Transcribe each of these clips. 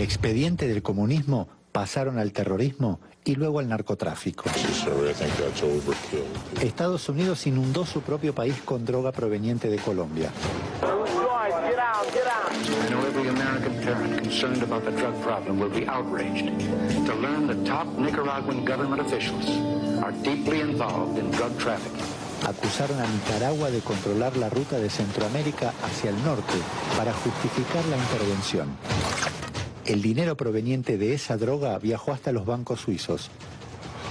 expediente del comunismo pasaron al terrorismo y luego al narcotráfico. Estados Unidos inundó su propio país con droga proveniente de Colombia. Every American parent concerned about the drug problem will be outraged to learn that top Nicaraguan government officials are deeply involved in drug trafficking. Acusaron a Nicaragua de controlar la ruta de Centroamérica hacia el norte para justificar la intervención. El dinero proveniente de esa droga viajó hasta los bancos suizos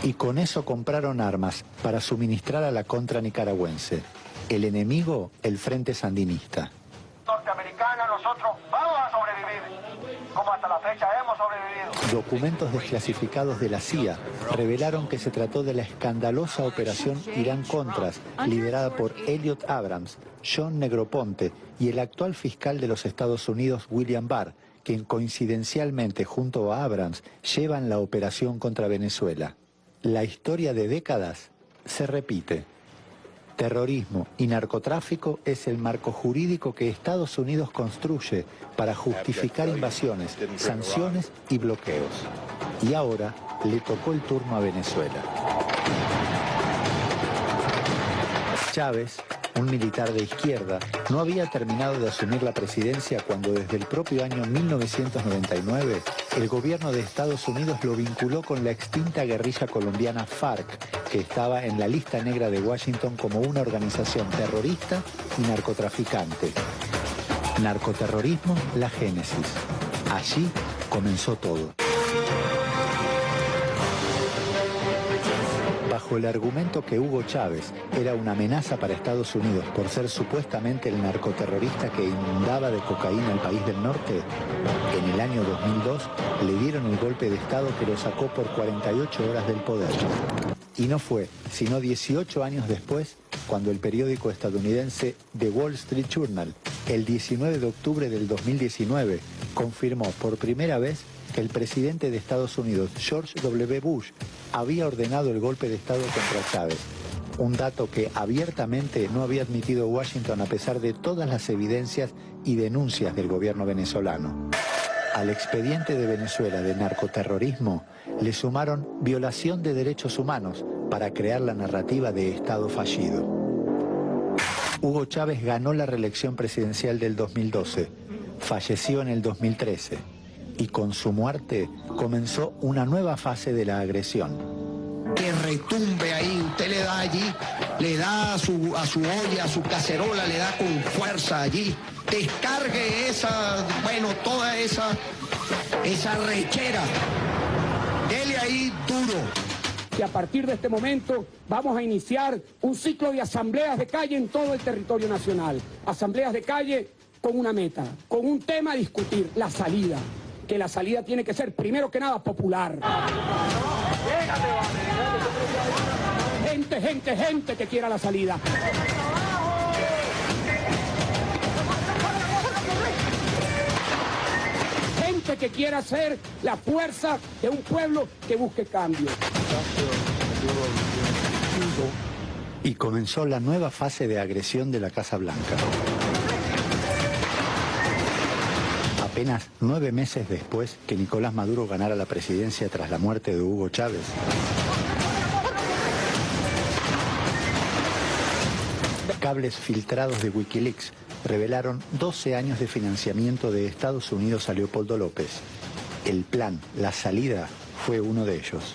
y con eso compraron armas para suministrar a la contra nicaragüense. El enemigo, el Frente Sandinista. Norteamericana, nosotros vamos a sobrevivir, como hasta la fecha hemos sobrevivido. Documentos desclasificados de la CIA revelaron que se trató de la escandalosa operación Irán-Contras, liderada por Elliot Abrams, John Negroponte y el actual fiscal de los Estados Unidos, William Barr, quien coincidencialmente junto a Abrams llevan la operación contra Venezuela. La historia de décadas se repite. Terrorismo y narcotráfico es el marco jurídico que Estados Unidos construye para justificar invasiones, sanciones y bloqueos. Y ahora le tocó el turno a Venezuela. Chávez, un militar de izquierda, no había terminado de asumir la presidencia cuando desde el propio año 1999 el gobierno de Estados Unidos lo vinculó con la extinta guerrilla colombiana FARC, que estaba en la lista negra de Washington como una organización terrorista y narcotraficante. Narcoterrorismo, la génesis. Allí comenzó todo. Bajo el argumento que Hugo Chávez era una amenaza para Estados Unidos por ser supuestamente el narcoterrorista que inundaba de cocaína el país del norte, en el año 2002 le dieron el golpe de Estado que lo sacó por 48 horas del poder. Y no fue, sino 18 años después, cuando el periódico estadounidense The Wall Street Journal, el 19 de octubre del 2019, confirmó por primera vez que el presidente de Estados Unidos, George W. Bush, había ordenado el golpe de Estado contra Chávez. Un dato que abiertamente no había admitido Washington a pesar de todas las evidencias y denuncias del gobierno venezolano. Al expediente de Venezuela de narcoterrorismo le sumaron violación de derechos humanos para crear la narrativa de Estado fallido. Hugo Chávez ganó la reelección presidencial del 2012, falleció en el 2013 y con su muerte comenzó una nueva fase de la agresión. Que retumbe ahí, usted le da allí, le da a su olla, a su cacerola, le da con fuerza allí, descargue esa, bueno, toda esa rechera, dele ahí duro. Que a partir de este momento vamos a iniciar un ciclo de asambleas de calle en todo el territorio nacional. Asambleas de calle con una meta, con un tema a discutir, la salida. Que la salida tiene que ser, primero que nada, popular. Gente que quiera la salida. Gente que quiera ser la fuerza de un pueblo que busque cambio. Y comenzó la nueva fase de agresión de la Casa Blanca. Apenas 9 meses después que Nicolás Maduro ganara la presidencia tras la muerte de Hugo Chávez, cables filtrados de Wikileaks revelaron 12 años de financiamiento de Estados Unidos a Leopoldo López. El plan, la salida, fue uno de ellos.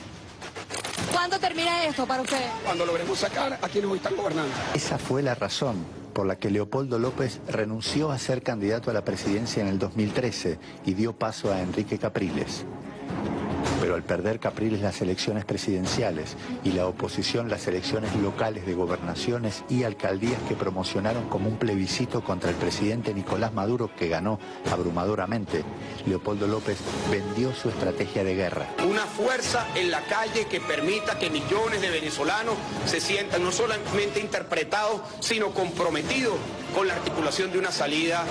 ¿Cuándo termina esto para usted? Cuando logremos sacar a quienes hoy están gobernando. Esa fue la razón por la que Leopoldo López renunció a ser candidato a la presidencia en el 2013 y dio paso a Enrique Capriles. Pero al perder Capriles las elecciones presidenciales y la oposición las elecciones locales de gobernaciones y alcaldías que promocionaron como un plebiscito contra el presidente Nicolás Maduro, que ganó abrumadoramente, Leopoldo López vendió su estrategia de guerra. Una fuerza en la calle que permita que millones de venezolanos se sientan no solamente interpretados, sino comprometidos con la articulación de una salida.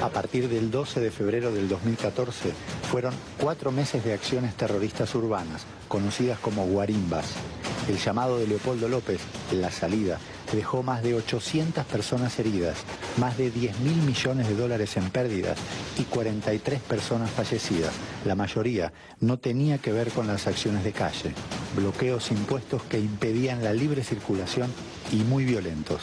A partir del 12 de febrero del 2014, fueron 4 meses de acciones terroristas urbanas, conocidas como guarimbas. El llamado de Leopoldo López, la salida, dejó más de 800 personas heridas, más de 10.000 millones de dólares en pérdidas y 43 personas fallecidas. La mayoría no tenía que ver con las acciones de calle, bloqueos impuestos que impedían la libre circulación y muy violentos.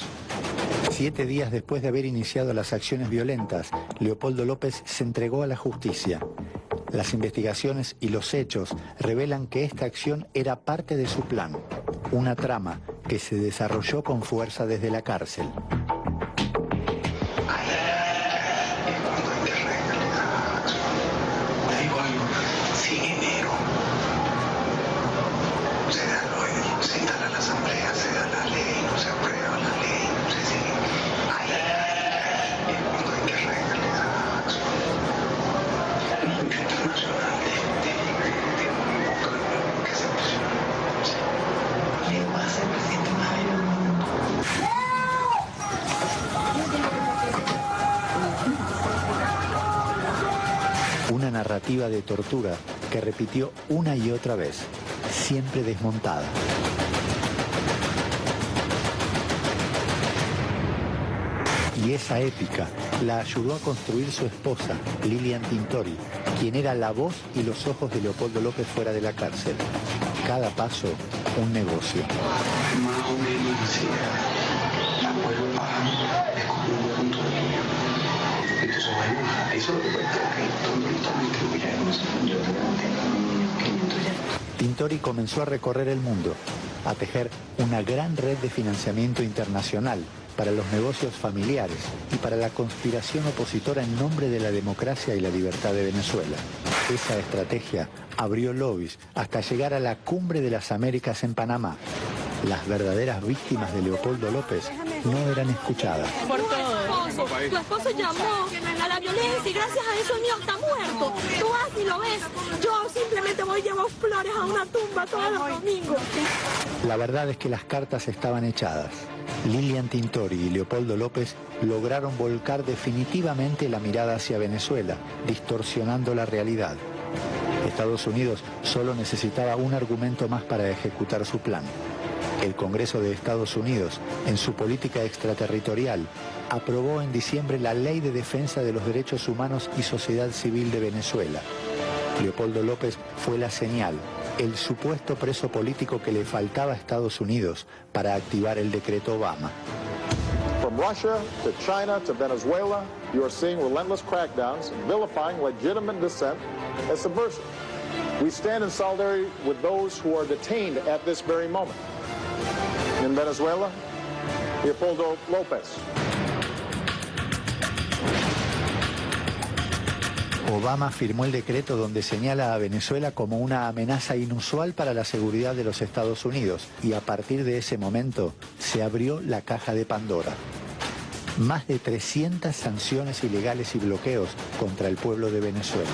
7 días después de haber iniciado las acciones violentas, Leopoldo López se entregó a la justicia. Las investigaciones y los hechos revelan que esta acción era parte de su plan, una trama que se desarrolló con fuerza desde la cárcel. Una narrativa de tortura que repitió una y otra vez, siempre desmontada. Y esa épica la ayudó a construir su esposa, Lilian Tintori, quien era la voz y los ojos de Leopoldo López fuera de la cárcel. Cada paso, un negocio. Más o menos así. La cuerpa es como un punto de tuyo. Entonces, bueno, eso es lo que cuesta, ok. Todo listo, me distribuyeron. Yo te pregunté, 500 ya. Tintori comenzó a recorrer el mundo, a tejer una gran red de financiamiento internacional para los negocios familiares y para la conspiración opositora en nombre de la democracia y la libertad de Venezuela. Esa estrategia abrió lobbies hasta llegar a la cumbre de las Américas en Panamá. Las verdaderas víctimas de Leopoldo López no eran escuchadas. Por todo. Tu esposo llamó a la violencia y gracias a eso el mío está muerto. Tú vas y lo ves. Yo simplemente voy y llevo flores a una tumba todos los domingos. La verdad es que las cartas estaban echadas. Lilian Tintori y Leopoldo López lograron volcar definitivamente la mirada hacia Venezuela, distorsionando la realidad. Estados Unidos solo necesitaba un argumento más para ejecutar su plan. El Congreso de Estados Unidos, en su política extraterritorial, aprobó en diciembre la Ley de Defensa de los Derechos Humanos y Sociedad Civil de Venezuela. Leopoldo López fue la señal, el supuesto preso político que le faltaba a Estados Unidos para activar el decreto Obama. From Russia to China to Venezuela, you are seeing relentless crackdowns vilifying legitimate dissent as subversive. We stand in solidarity with those who are detained at this very moment. In Venezuela, Leopoldo López. Obama firmó el decreto donde señala a Venezuela como una amenaza inusual para la seguridad de los Estados Unidos y a partir de ese momento se abrió la caja de Pandora. Más de 300 sanciones ilegales y bloqueos contra el pueblo de Venezuela.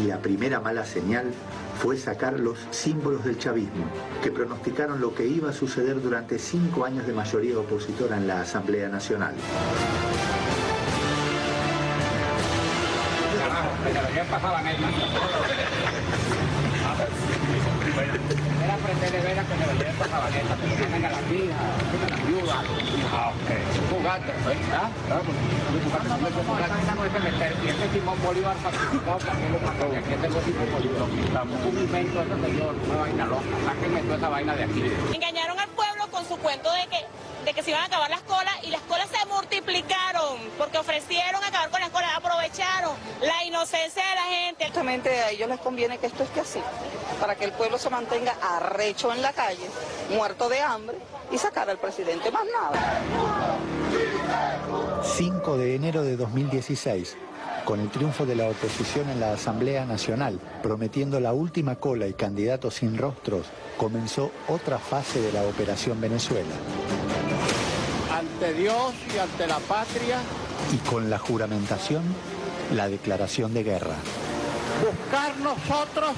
La primera mala señal fue sacar los símbolos del chavismo, que pronosticaron lo que iba a suceder durante 5 años de mayoría opositora en la Asamblea Nacional. Era aprender de veras que me vendía esta sabaneta, que me venga la hija, la viuda. Ah, ok. Jugaste, ¿verdad? Y este Simón Bolívar participó también lo mató. Y aquí tengo Simón Bolívar. Estamos un invento de este señor, una vaina loca. Sáquenme toda esa vaina de aquí. Engañaron al pueblo con su cuento de que se iban a acabar las colas y las colas se multiplicaron porque ofrecieron acabar con las colas, aprovecharon la inocencia de la gente. Justamente a ellos les conviene que esto esté así, para que el pueblo se mantenga arrecho en la calle, muerto de hambre y sacar al presidente más nada. 5 de enero de 2016, con el triunfo de la oposición en la Asamblea Nacional, prometiendo la última cola y candidatos sin rostros, comenzó otra fase de la Operación Venezuela. Ante Dios y ante la patria. Y con la juramentación, la declaración de guerra. Buscar nosotros,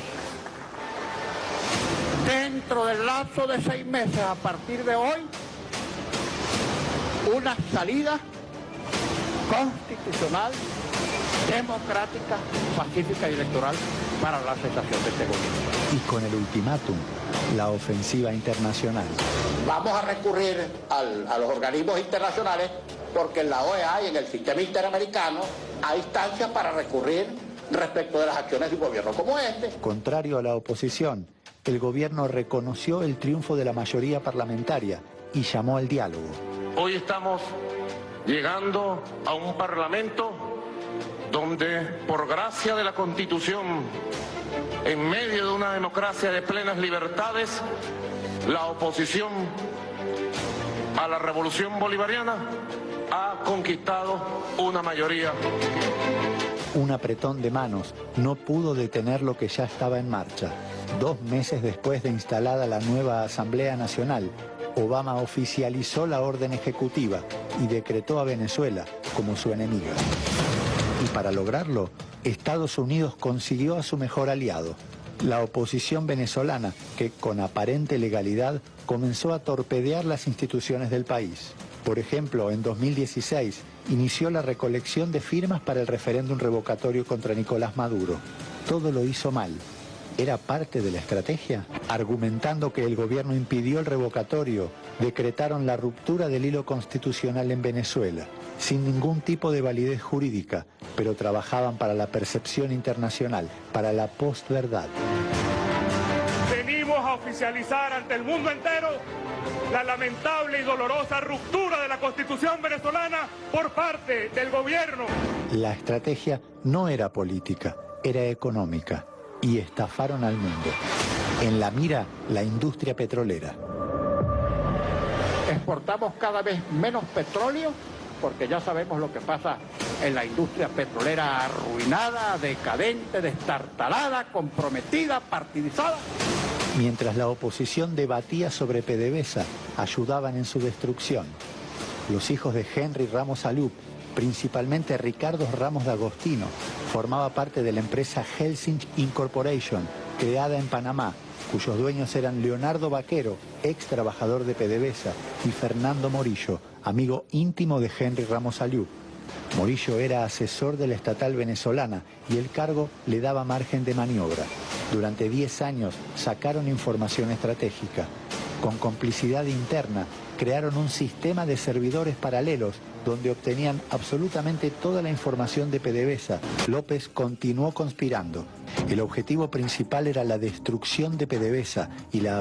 dentro del lapso de 6 meses, a partir de hoy, una salida constitucional, democrática, pacífica y electoral para la cesación de este gobierno. Y con el ultimátum, la ofensiva internacional. Vamos a recurrir a los organismos internacionales porque en la OEA y en el sistema interamericano hay instancias para recurrir respecto de las acciones de un gobierno como este. Contrario a la oposición, el gobierno reconoció el triunfo de la mayoría parlamentaria y llamó al diálogo. Hoy estamos llegando a un parlamento donde, por gracia de la Constitución, en medio de una democracia de plenas libertades, la oposición a la revolución bolivariana ha conquistado una mayoría. Un apretón de manos no pudo detener lo que ya estaba en marcha. 2 meses después de instalada la nueva Asamblea Nacional, Obama oficializó la orden ejecutiva y decretó a Venezuela como su enemiga. Y para lograrlo, Estados Unidos consiguió a su mejor aliado, la oposición venezolana, que con aparente legalidad comenzó a torpedear las instituciones del país. Por ejemplo, en 2016 inició la recolección de firmas para el referéndum revocatorio contra Nicolás Maduro. Todo lo hizo mal. ¿Era parte de la estrategia? Argumentando que el gobierno impidió el revocatorio, decretaron la ruptura del hilo constitucional en Venezuela, sin ningún tipo de validez jurídica, pero trabajaban para la percepción internacional, para la postverdad. Venimos a oficializar ante el mundo entero la lamentable y dolorosa ruptura de la Constitución venezolana por parte del gobierno. La estrategia no era política, era económica, y estafaron al mundo. En la mira, la industria petrolera. Exportamos cada vez menos petróleo porque ya sabemos lo que pasa en la industria petrolera arruinada, decadente, destartalada, comprometida, partidizada. Mientras la oposición debatía sobre PDVSA, ayudaban en su destrucción. Los hijos de Henry Ramos Alup, principalmente Ricardo Ramos D'Agostino, formaba parte de la empresa Helsinki Incorporation, creada en Panamá, cuyos dueños eran Leonardo Vaquero, ex trabajador de PDVSA, y Fernando Morillo, amigo íntimo de Henry Ramos Alup. Morillo era asesor de la estatal venezolana y el cargo le daba margen de maniobra. Durante 10 años sacaron información estratégica. Con complicidad interna, crearon un sistema de servidores paralelos donde obtenían absolutamente toda la información de PDVSA. López continuó conspirando. El objetivo principal era la destrucción de PDVSA y la